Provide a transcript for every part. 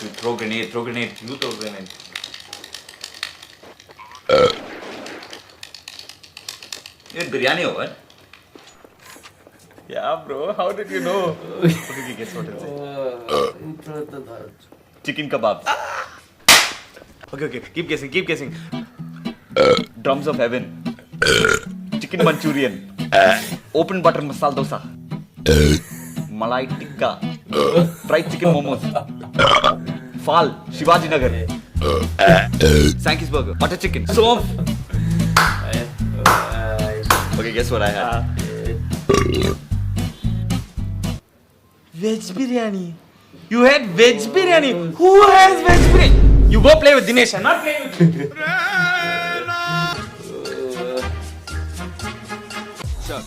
You throw grenade, you throw grenade. You had biryani over? Yeah, bro. How did you know? What did you guess what it is? Chicken kebabs. Okay. Keep guessing. Drums of heaven. Chicken Manchurian. Open butter masala dosa. Malai tikka. Fried chicken momos. Fal. Shivaji Nagar. Sankey's burger. Butter chicken. Soap. Okay, guess what I had? Veg biryani. You had veg biryani. Who has veg biryani? You go play with Dinesh. I'm not playing with you. Chuck.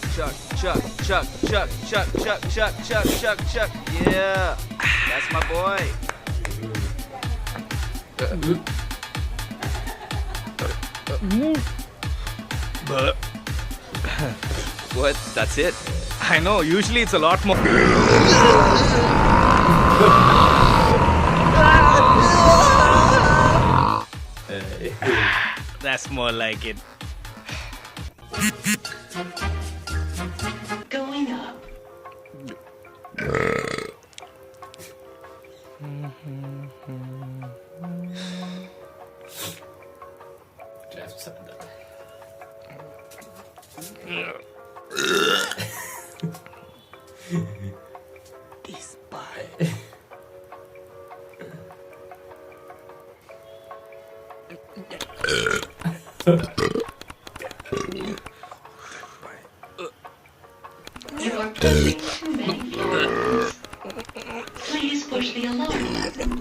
Yeah, that's my boy. What? That's it? I know. Usually it's a lot more. That's more like it. Going up. This pie. You are pressing too many buttons. Please push the alarm button.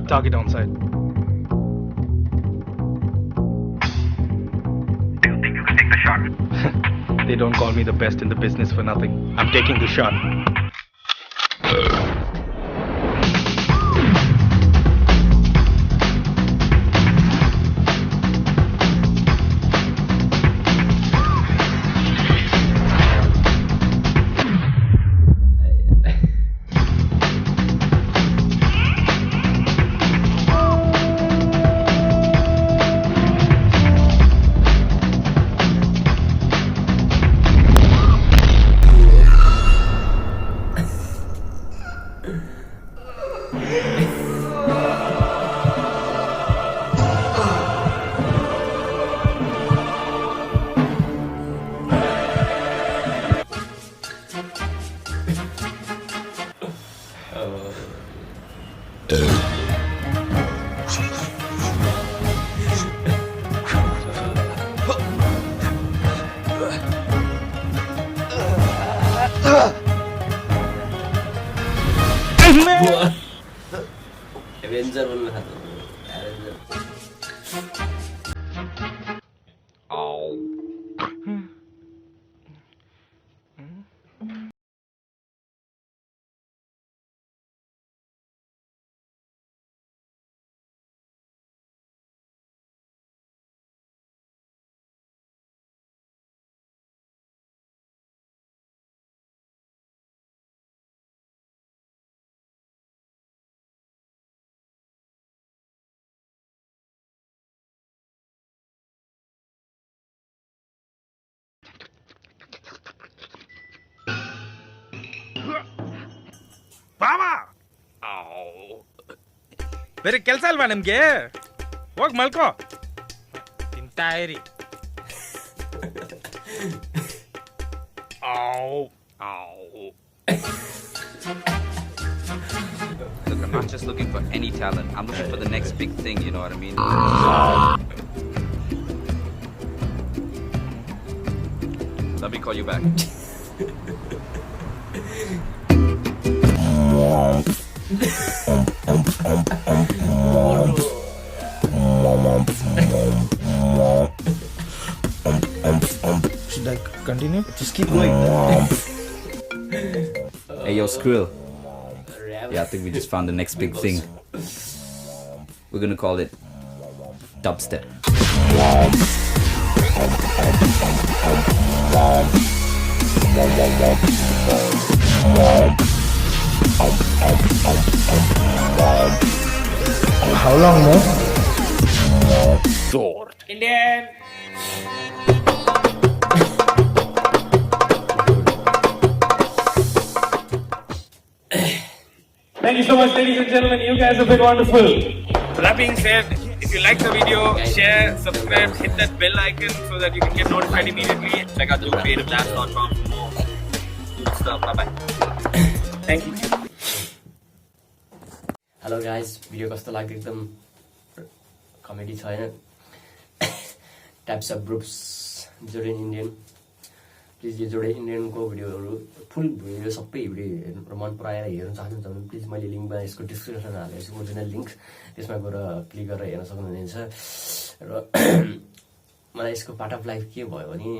Target on site. Do you think you can take the shot? They don't call me the best in the business for nothing. I'm taking the shot. Avenger बनना था तो ಬೇರೆ ಕೆಲಸ ಅಲ್ವಾ ನಿಮ್ಗೆ ಹೋಗಿ ಮಲ್ಕೋ ತಿಂತಾ ಇರಿ Look, I'm not just looking for any talent. I'm looking for the next big thing, you know what I mean? Let me call you back. continue. Just keep going. Hey, yo, Skrill. Yeah, I think we just found the next big thing. We're gonna call it dubstep. How long more? Indian. Thank you so much, ladies and gentlemen. You guys have been wonderful. That being said, if you like the video, share, subscribe, hit that bell icon so that you can get notified immediately. Check out thecreativelabs.com for more good stuff. Bye bye. Thank you. Hello guys, video कस्तो लाग्यो एकदम comedy छ हैन types of groups Jordanian Indian please यो Jordanian इन्डियनको भिडियोहरू full video सबै video हेर्नु मन पराएर हेर्न चाहनुहुन्छ भने प्लिज मैले लिङ्कमा यसको डिस्क्रिप्सनमा हालेको छु ओरिजिनल लिङ्क त्यसमा गएर क्लिक गरेर हेर्न सक्नुहुनेछ र मलाई यसको पार्ट अफ लाइफ के भयो भने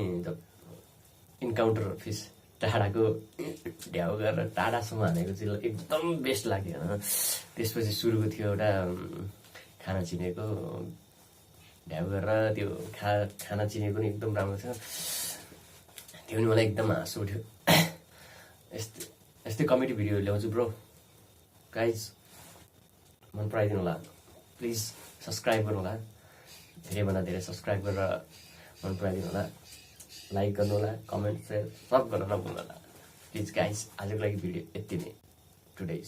इन्काउन्टर फिस टाढाको ढ्याउ गरेर टाढासम्म हानेको चाहिँ एकदम बेस्ट लाग्यो होइन त्यसपछि सुरुको थियो एउटा खाना चिनेको ढ्याउ गरेर त्यो खाना चिनेको नि एकदम राम्रो थियो त्यो पनि मलाई एकदम हाँस उठ्यो यस्तै कमेडी भिडियो ल्याउँछु ब्रो गाइज मन पराइदिनु होला प्लिज सब्सक्राइब गर्नु होला धेरैभन्दा धेरै सब्सक्राइब गरेर मन पराइदिनु होला लाइक गर्नु होला कमेन्ट सेयर सब गर्न नभुल्नु होला प्लिज गाइज आजको लागि भिडियो यति नै टुडे